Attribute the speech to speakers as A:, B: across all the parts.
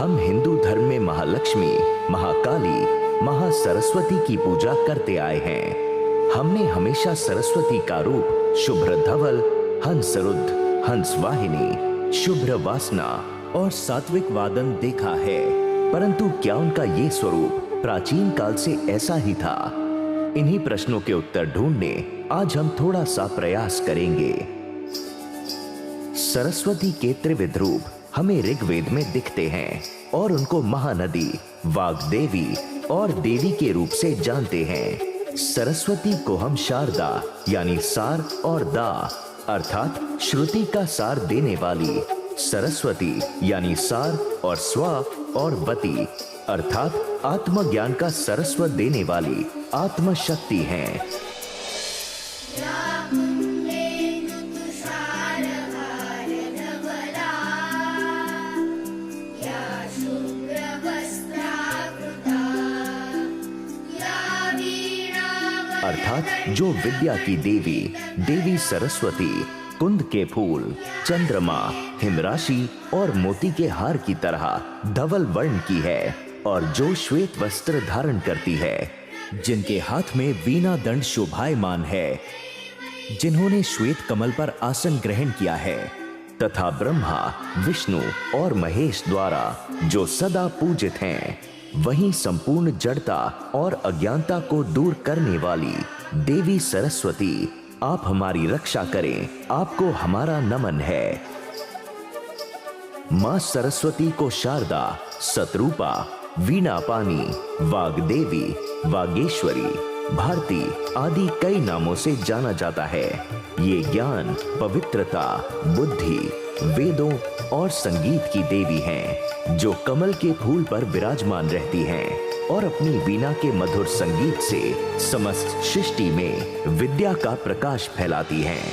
A: हम हिंदू धर्म में महालक्ष्मी, महाकाली, महासरस्वती की पूजा करते आए हैं। हमने हमेशा सरस्वती का रूप शुभ्र धवल, हंसरुद्ध, हंसवाहिनी, शुभ्र वासना और सात्विक वादन देखा है, परंतु क्या उनका ये स्वरूप प्राचीन काल से ऐसा ही था? इन्हीं प्रश्नों के उत्तर ढूंढने आज हम थोड़ा सा प्रयास करेंगे। सरस्वती के त्रिविध रूप हमें ऋग्वेद में दिखते हैं और उनको महानदी, वाग्देवी और देवी के रूप से जानते हैं। सरस्वती को हम शारदा यानी सार और दा अर्थात श्रुति का सार देने वाली, सरस्वती यानी सार और स्वा और वती अर्थात आत्मज्ञान का सरस्वत देने वाली आत्मशक्ति हैं। अर्थात जो विद्या की देवी, देवी सरस्वती कुंद के फूल, चंद्रमा, हिमराशि और मोती के हार की तरह धवल वर्ण की है और जो श्वेत वस्त्र धारण करती है, जिनके हाथ में वीणा दंड शोभायमान है, जिन्होंने श्वेत कमल पर आसन ग्रहण किया है, तथा ब्रह्मा, विष्णु और महेश द्वारा जो सदा पूजित हैं, वहीं संपूर्ण जड़ता और अज्ञानता को दूर करने वाली देवी सरस्वती, आप हमारी रक्षा करें, आपको हमारा नमन है। मां सरस्वती को शारदा, सतरूपा, वीणापानी, वाग्देवी, वागेश्वरी, भारती आदि कई नामों से जाना जाता है। ये ज्ञान, पवित्रता, बुद्धि, वेदों और संगीत की देवी हैं, जो कमल के फूल पर विराजमान रहती हैं और अपनी वीणा के मधुर संगीत से समस्त सृष्टि में विद्या का प्रकाश फैलाती हैं।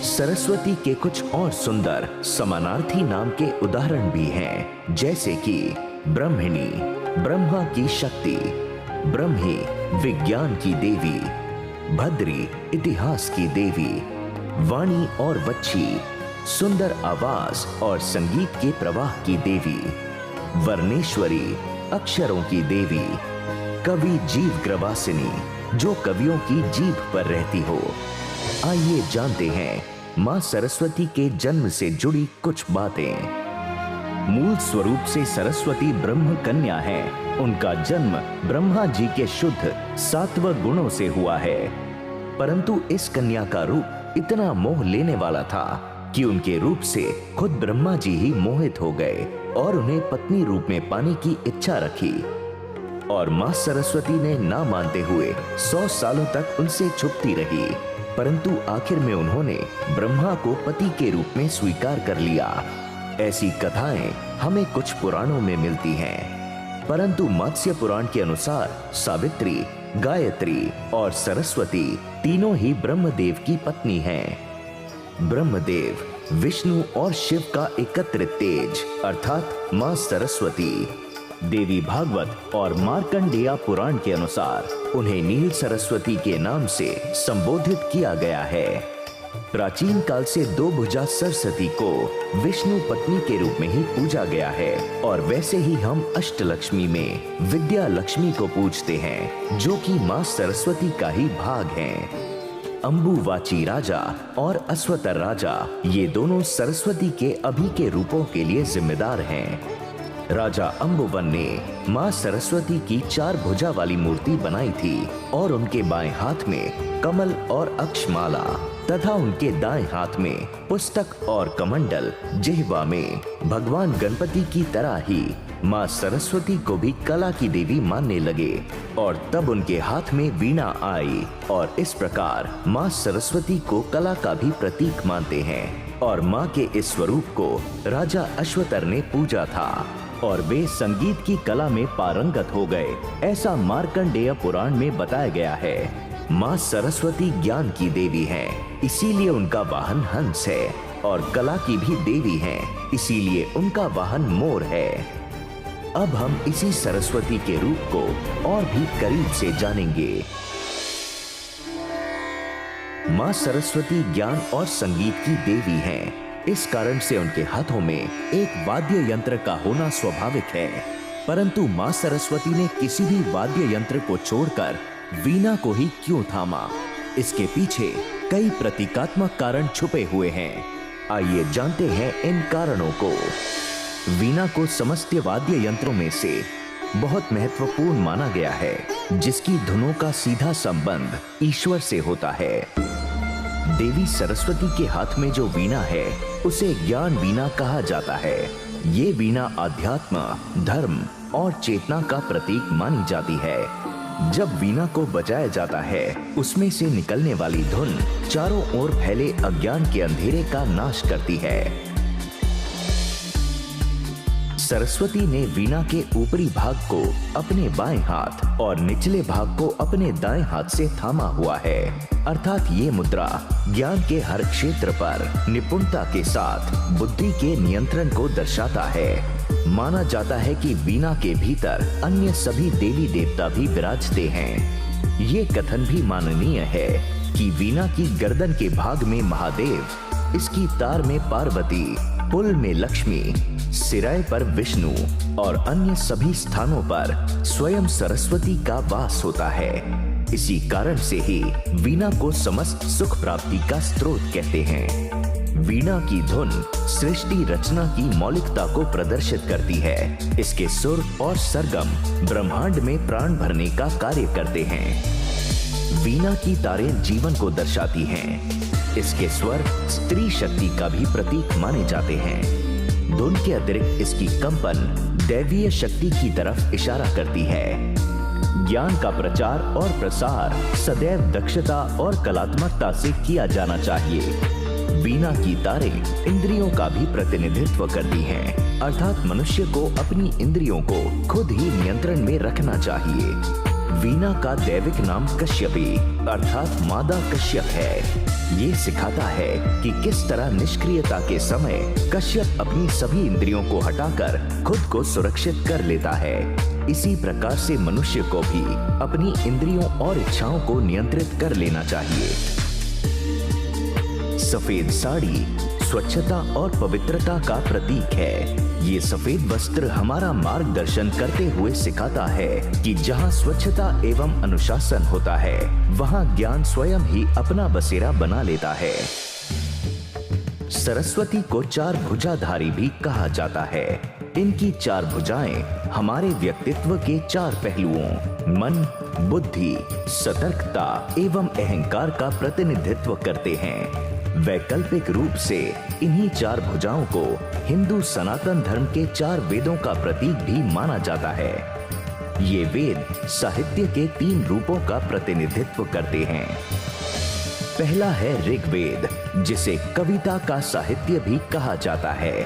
A: सरस्वती के कुछ और सुंदर समानार्थी नाम के उदाहरण भी हैं, जैसे कि ब्रह्मिणी, ब्रह्मा की शक्ति, ब्रह्मी, विज्ञान की देवी, भद्री, इतिहास की देवी, वाणी और वच्छी, सुंदर आवाज और संगीत के प्रवाह की देवी, वर्णेश्वरी, अक्षरों की देवी, कवि जीव ग्रवासिनी, जो कवियों की जीभ पर रहती हो। आइए जानते हैं मां सरस्वती के जन्म से जुड़ी कुछ बातें। मूल स्वरूप से सरस्वती ब्रह्म कन्या है। उनका जन्म ब्रह्मा जी के शुद्ध सात्व गुणों से हुआ है, परंतु इस कन्या का रूप इतना मोह लेने वाला था कि उनके रूप से खुद ब्रह्मा जी ही मोहित हो गए और उन्हें पत्नी रूप में पाने की इच्छा रखी। और मां सरस्वती ने ना मानते हुए 100 सालों तक उनसे छुपती रही, परंतु आखिर में उन्होंने ब्रह्मा को पति के रूप में स्वीकार कर लिया। ऐसी कथाएं हमें कुछ पुराणों में मिलती हैं, परंतु मत्स्य पुराण के अनुसार सावित्री, गायत्री और सरस्वती तीनों ही ब्रह्मदेव की पत्नी हैं। ब्रह्मदेव, विष्णु और शिव का एकत्रित तेज अर्थात मां सरस्वती। देवी भागवत और मार्कंडेय पुराण के अनुसार उन्हें नील सरस्वती के नाम से संबोधित किया गया है। प्राचीन काल से दो भुजा सरस्वती को विष्णु पत्नी के रूप में ही पूजा गया है और वैसे ही हम अष्टलक्ष्मी में विद्या लक्ष्मी को पूजते हैं, जो कि मां सरस्वती का ही भाग हैं। अंबुवाची राजा और अश्वतर राजा, ये दोनों सरस्वती के अभी के रूपों के लिए जिम्मेदार हैं। राजा अंबुवन ने मां सरस्वती की 4 भुजा वाली मूर्ति बनाई थी और उनके बाएं हाथ में कमल और अक्षमाला तथा उनके दाएं हाथ में पुस्तक और कमंडल, जिह्वा में भगवान गणपति की तरह ही मां सरस्वती को भी कला की देवी मानने लगे और तब उनके हाथ में वीणा आई और इस प्रकार मां सरस्वती को कला का भी प्रतीक मानते हैं और मां के इस स्वरूप को राजा अश्वतर ने पूजा था और वे संगीत की कला में पारंगत हो गए, ऐसा मार्कंडेय पुराण में बताया गया है। मां सरस्वती ज्ञान की देवी हैं, इसीलिए उनका वाहन हंस है और कला की भी देवी हैं, इसीलिए उनका वाहन मोर है। अब हम इसी सरस्वती के रूप को और भी करीब से जानेंगे। मां सरस्वती ज्ञान और संगीत की देवी हैं, इस कारण से उनके हाथों में एक वाद्य यंत्र का होना स्वाभाविक है। परंतु मां सरस्वती ने किसी भी वाद्य यंत्र को छोड़कर वीणा को ही क्यों थामा? इसके पीछे कई प्रतीकात्मक कारण छुपे हुए हैं। आइए जानते हैं इन कारणों को। वीणा को समस्त वाद्य यंत्रों में से बहुत महत्वपूर्ण माना गया है, जिसकी धुनों का सीधा संबंध ईश्वर से होता है। देवी सरस्वती के हाथ में जो वीणा है उसे ज्ञान वीणा कहा जाता है। ये वीणा अध्यात्म, धर्म और चेतना का प्रतीक मानी जाती है। जब वीणा को बजाया जाता है उसमें से निकलने वाली धुन चारों ओर फैले अज्ञान के अंधेरे का नाश करती है। सरस्वती ने वीणा के ऊपरी भाग को अपने बाएं हाथ और निचले भाग को अपने दाएं हाथ से थामा हुआ है। अर्थात ये मुद्रा ज्ञान के हर क्षेत्र पर निपुणता के साथ बुद्धि के नियंत्रण को दर्शाता है। माना जाता है कि वीणा के भीतर अन्य सभी देवी देवता भी विराजते हैं। ये कथन भी माननीय है कि वीणा की गर्दन के भाग में महादेव, इसकी तार में पार्वती, पुल में लक्ष्मी, सिराय पर विष्णु और अन्य सभी स्थानों पर स्वयं सरस्वती का वास होता है। इसी कारण से ही वीणा को समस्त सुख प्राप्ति का स्रोत कहते हैं। वीणा की धुन सृष्टि रचना की मौलिकता को प्रदर्शित करती है। इसके सुर और सरगम ब्रह्मांड में प्राण भरने का कार्य करते हैं। वीणा की तारें जीवन को दर्शाती हैं। इसके स्वर स्त्री शक्ति का भी प्रतीक माने जाते हैं। धुन के अतिरिक्त इसकी कंपन दैवीय शक्ति की तरफ इशारा करती है। ज्ञान का प्रचार और प्रसार सदैव दक्षता और कलात्मकता से किया जाना चाहिए। वीणा की तारें इंद्रियों का भी प्रतिनिधित्व करती हैं, अर्थात मनुष्य को अपनी इंद्रियों को खुद ही नियंत्रण में रखना चाहिए। वीणा का दैविक नाम कश्यपी अर्थात मादा कश्यप है। ये सिखाता है कि किस तरह निष्क्रियता के समय कश्यप अपनी सभी इंद्रियों को हटाकर खुद को सुरक्षित कर लेता है। इसी प्रकार से मनुष्य को भी अपनी इंद्रियों और इच्छाओं को नियंत्रित कर लेना चाहिए। सफेद साड़ी स्वच्छता और पवित्रता का प्रतीक है। ये सफेद वस्त्र हमारा मार्गदर्शन करते हुए सिखाता है कि जहाँ स्वच्छता एवं अनुशासन होता है वहाँ ज्ञान स्वयं ही अपना बसेरा बना लेता है। सरस्वती को चार भुजाधारी भी कहा जाता है। इनकी चार भुजाएं हमारे व्यक्तित्व के चार पहलुओं मन, बुद्धि, सतर्कता एवं अहंकार का प्रतिनिधित्व करते हैं। वैकल्पिक रूप से इन्हीं चार भुजाओं को हिंदू सनातन धर्म के चार वेदों का प्रतीक भी माना जाता है। ये वेद साहित्य के तीन रूपों का प्रतिनिधित्व करते हैं। पहला है ऋग्वेद, जिसे कविता का साहित्य भी कहा जाता है।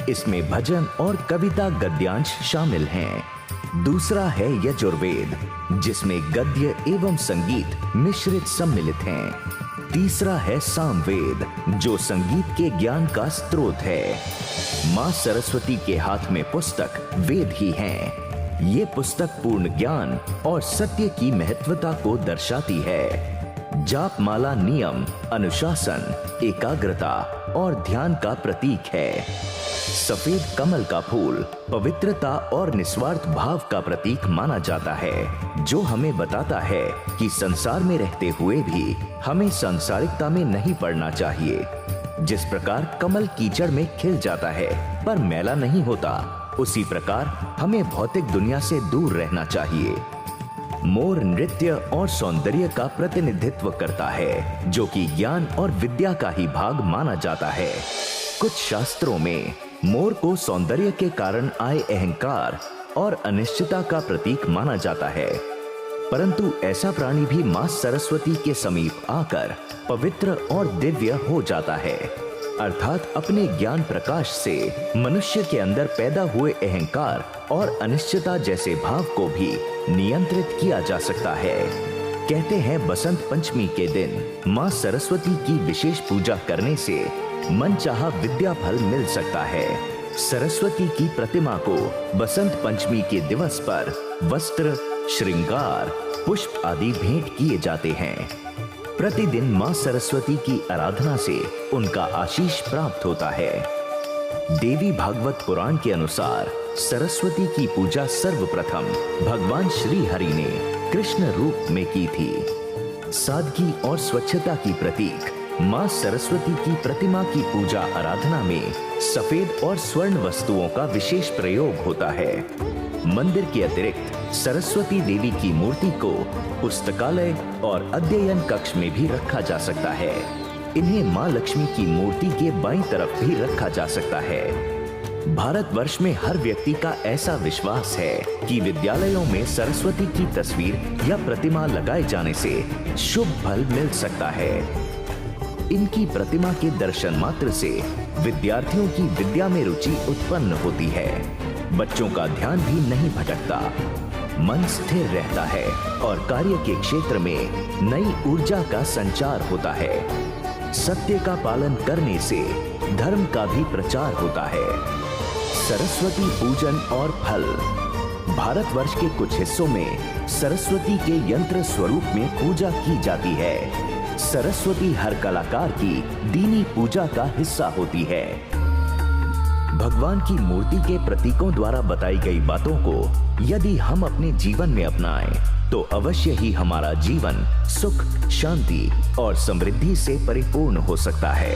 A: इसमें भजन और कविता गद्यांश शामिल हैं। दूसरा है यजुर्वेद, जिसमें गद्य एवं संगीत मिश्रित सम्मिलित हैं। तीसरा है सामवेद, जो संगीत के ज्ञान का स्रोत है। मां सरस्वती के हाथ में पुस्तक वेद ही हैं। ये पुस्तक पूर्ण ज्ञान और सत्य की महत्वता को दर्शाती है। जाप माला नियम, अनुशासन, एकाग्रता और ध्यान का प्रतीक है। सफेद कमल का फूल पवित्रता और निस्वार्थ भाव का प्रतीक माना जाता है, जो हमें बताता है कि संसार में रहते हुए भी हमें सांसारिकता में नहीं पड़ना चाहिए। जिस प्रकार कमल कीचड़ में खिल जाता है पर मैला नहीं होता, उसी प्रकार हमें भौतिक दुनिया से दूर रहना चाहिए। मोर नृत्य और सौंदर्य का प्रतिनिधित्व करता है, जो कि ज्ञान और विद्या का ही भाग माना जाता है। कुछ शास्त्रों में मोर को सौंदर्य के कारण आए अहंकार और अनिश्चितता का प्रतीक माना जाता है, परंतु ऐसा प्राणी भी मां सरस्वती के समीप आकर पवित्र और दिव्य हो जाता है। अर्थात अपने ज्ञान प्रकाश से मनुष्य के अंदर पैदा हुए अहंकार और अनिश्चितता जैसे भाव को भी नियंत्रित किया जा सकता है। कहते हैं बसंत पंचमी के दिन मां सरस्वती की विशेष पूजा करने से मनचाहा विद्या फल मिल सकता है। सरस्वती की प्रतिमा को बसंत पंचमी के दिवस पर वस्त्र, श्रृंगार, पुष्प आदि भेंट किए जाते हैं। प्रतिदिन मां सरस्वती की आराधना से उनका आशीष प्राप्त होता है। देवी भागवत पुराण के अनुसार सरस्वती की पूजा सर्वप्रथम भगवान श्री हरि ने कृष्ण रूप में की थी। सादगी और स्वच्छता की प्रतीक मां सरस्वती की प्रतिमा की पूजा आराधना में सफेद और स्वर्ण वस्तुओं का विशेष प्रयोग होता है। मंदिर के अतिरिक्त सरस्वती देवी की मूर्ति को पुस्तकालय और अध्ययन कक्ष में भी रखा जा सकता है। इन्हें मां लक्ष्मी की मूर्ति के बाईं तरफ भी रखा जा सकता है। भारतवर्ष में हर व्यक्ति का ऐसा विश्वास है कि विद्यालयों में सरस्वती की तस्वीर या प्रतिमा लगाए जाने से शुभ फल मिल सकता है। इनकी प्रतिमा के दर्शन मात्र से विद्यार्थियों की विद्या में रुचि उत्पन्न होती है। बच्चों का ध्यान भी नहीं भटकता, मन स्थिर रहता है और कार्य के क्षेत्र में नई ऊर्जा का संचार होता है। सत्य का पालन करने से धर्म का भी प्रचार होता है। सरस्वती पूजन और फल। भारतवर्ष के कुछ हिस्सों में सरस्वती के यंत्र स्वरूप में पूजा की जाती है। सरस्वती हर कलाकार की दीनी पूजा का हिस्सा होती है। भगवान की मूर्ति के प्रतीकों द्वारा बताई गई बातों को यदि हम अपने जीवन में अपनाएं, तो अवश्य ही हमारा जीवन सुख, शांति और समृद्धि से परिपूर्ण हो सकता है।